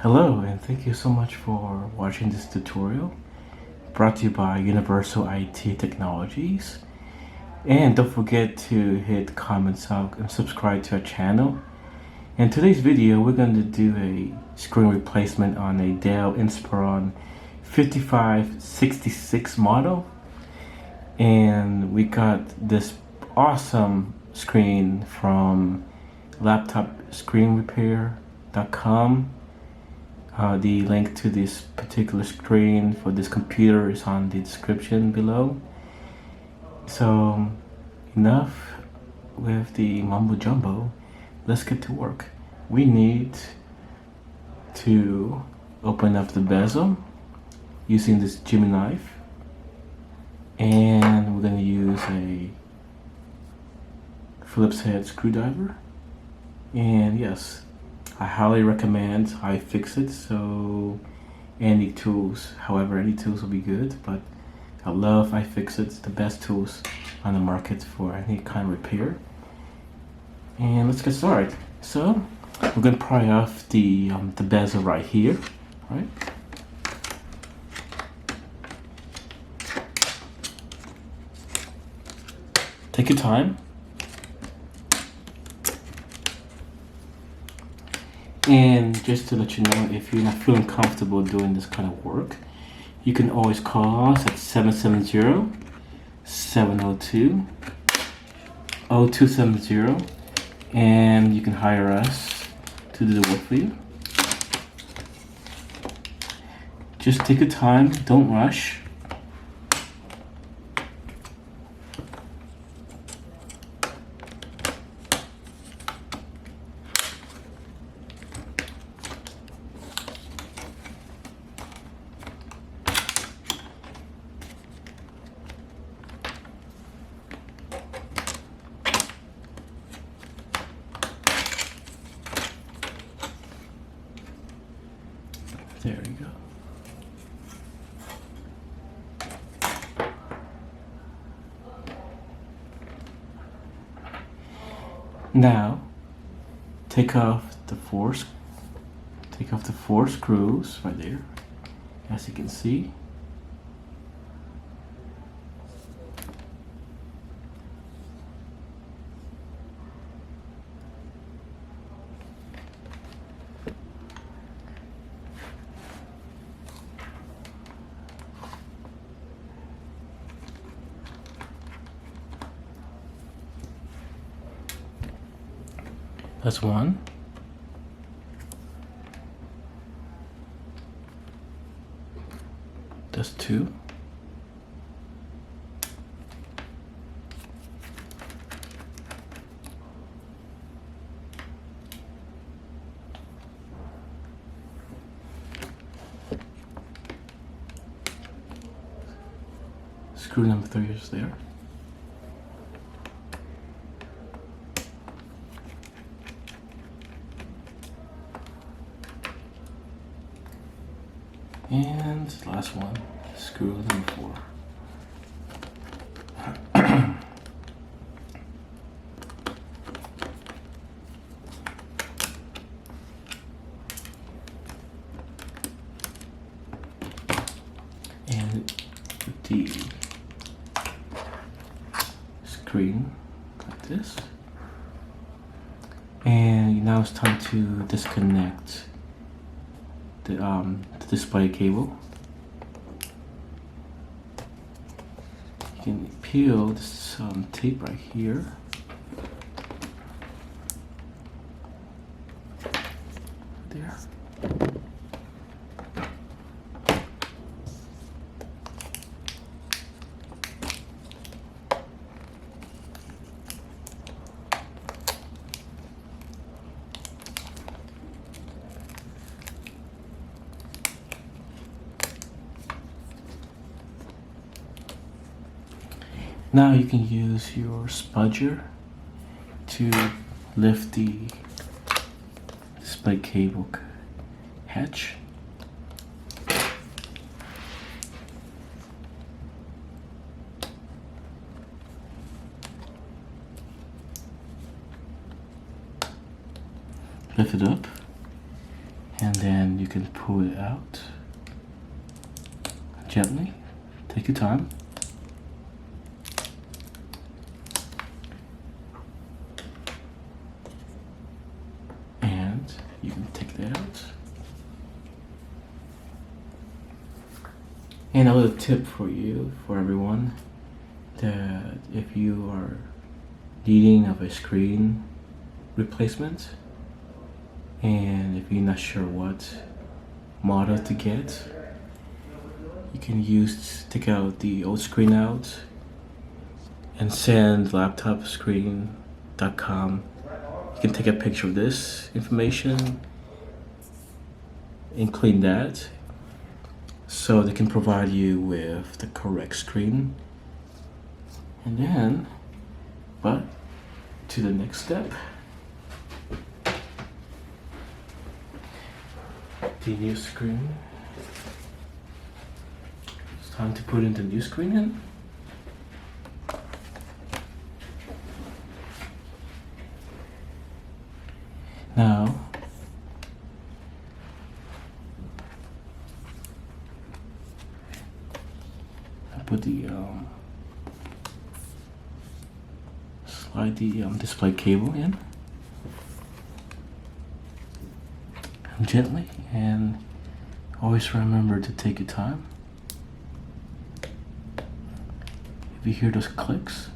Hello, and thank you so much for watching this tutorial brought to you by Universal IT Technologies. And don't forget to hit comments out and subscribe to our channel. In today's video, we're going to do a screen replacement on a Dell Inspiron 5566 model. And we got this awesome screen from laptopscreenrepair.com. The link to this particular screen for this computer is on the description below. So enough with the mumbo jumbo. Let's get to work. We need to open up the bezel using this Jimmy knife, and we're going to use a Phillips Head Screwdriver. And yes, I highly recommend iFixit. So any tools, any tools will be good, but I love iFixit. It's the best tools on the market for any kind of repair. And let's get started. So we're gonna pry off the bezel right here, right? Take your time. And just to let you know, if you're not feeling comfortable doing this kind of work, you can always call us at 770-702-0270, and you can hire us to do the work for you. Just take your time, don't rush. There you go. Now, take off the four screws right there, as you can see. That's one. That's two. Screw number 3 is there. And last one, screw number 4. And the screen like this. And now it's time to disconnect the display cable. You can peel this tape right here. There. Now you can use your spudger to lift the display cable hatch. Lift it up and then you can pull it out gently. Take your time. And you can take that out. And a little tip for you, for everyone, that if you are needing of a screen replacement, and if you're not sure what model to get, you can take out the old screen out and send laptopscreen.com. You can take a picture of this information and clean that, so they can provide you with the correct screen. And then, but to the next step, the new screen. It's time to put in the new screen in. Now, I put the slide the display cable in gently, and always remember to take your time. If you hear those clicks,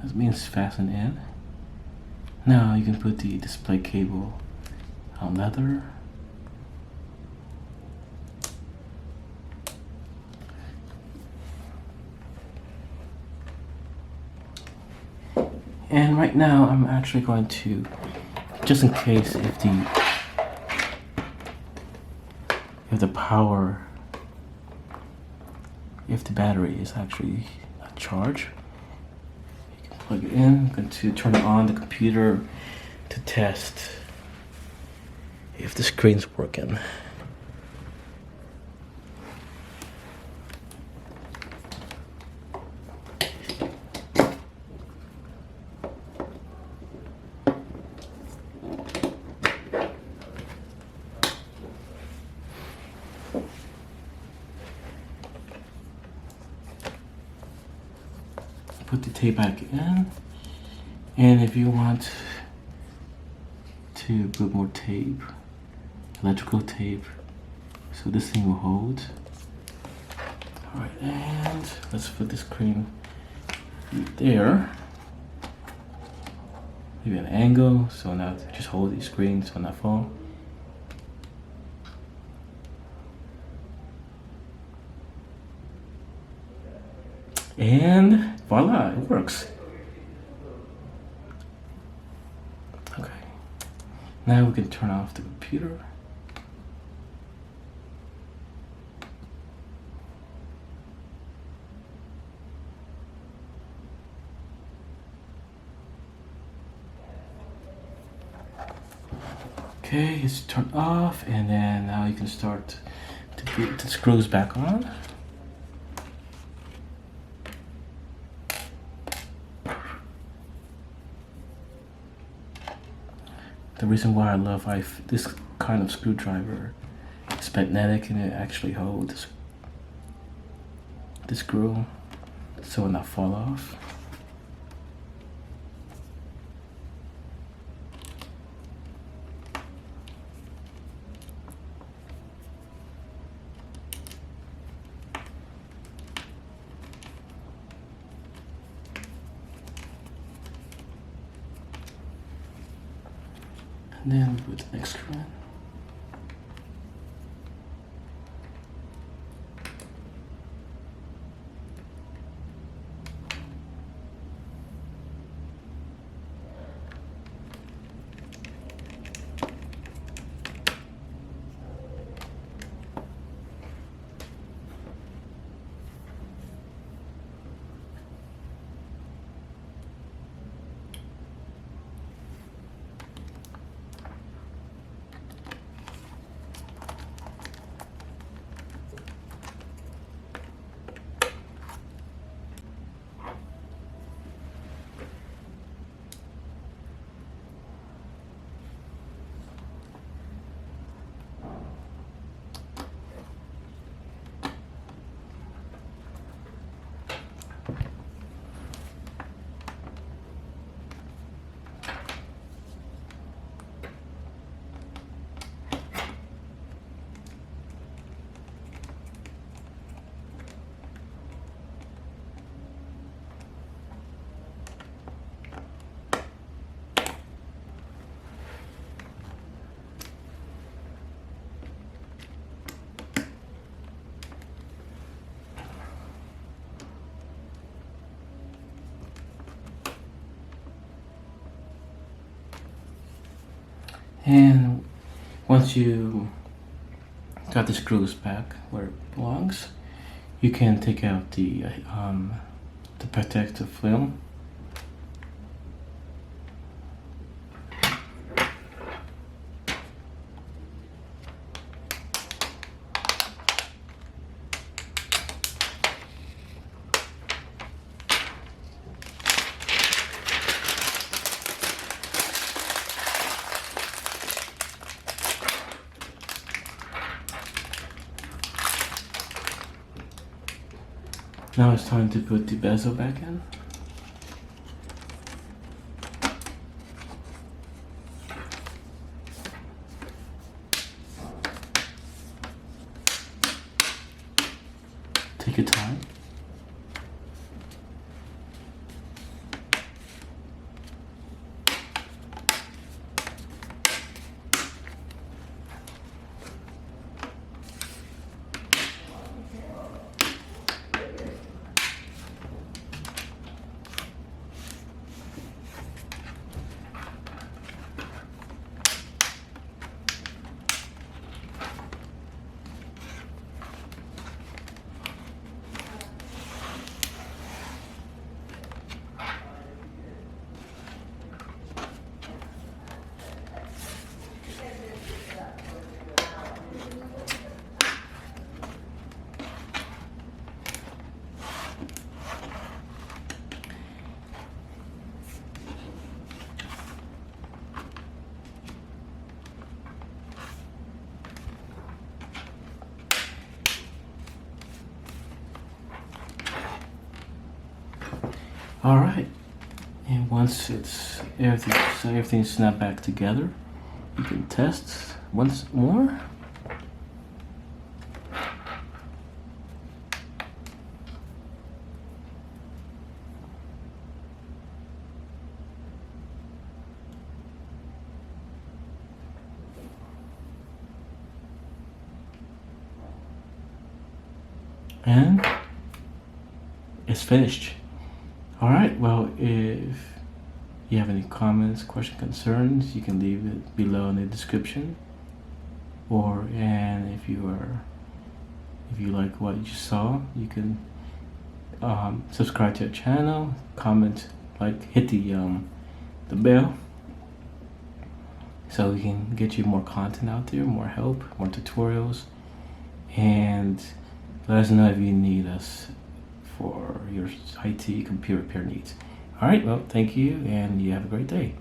that means fasten in. Now you can put the display cable on leather. And right now I'm actually going to, just in case if the power, if the battery is actually not charged, you can plug it in. I'm going to turn it on the computer to test if the screen's working. Put the tape back in, and if you want to put more tape, electrical tape, so this thing will hold. Alright, and let's put the screen there. Maybe an angle, so now just hold the screen so not fall. And voila, it works. Okay, now we can turn off the computer. Okay, it's turned off, and then now you can start to put the screws back on. The reason why I love this kind of screwdriver, it's magnetic and it actually holds the screw so it will not fall off. And then put the next screw in. And once you got the screws back where it belongs, you can take out the protective film. Now it's time to put the bezel back in. Take your time. All right, and once everything's snapped back together, you can test once more. And it's finished. All right, well, if you have any comments, questions, concerns, you can leave it below in the description. And if you like what you saw, you can subscribe to our channel, comment, hit the bell, so we can get you more content out there, more help, more tutorials, and let us know if you need us for your IT computer repair needs. All right, well, thank you, and you have a great day.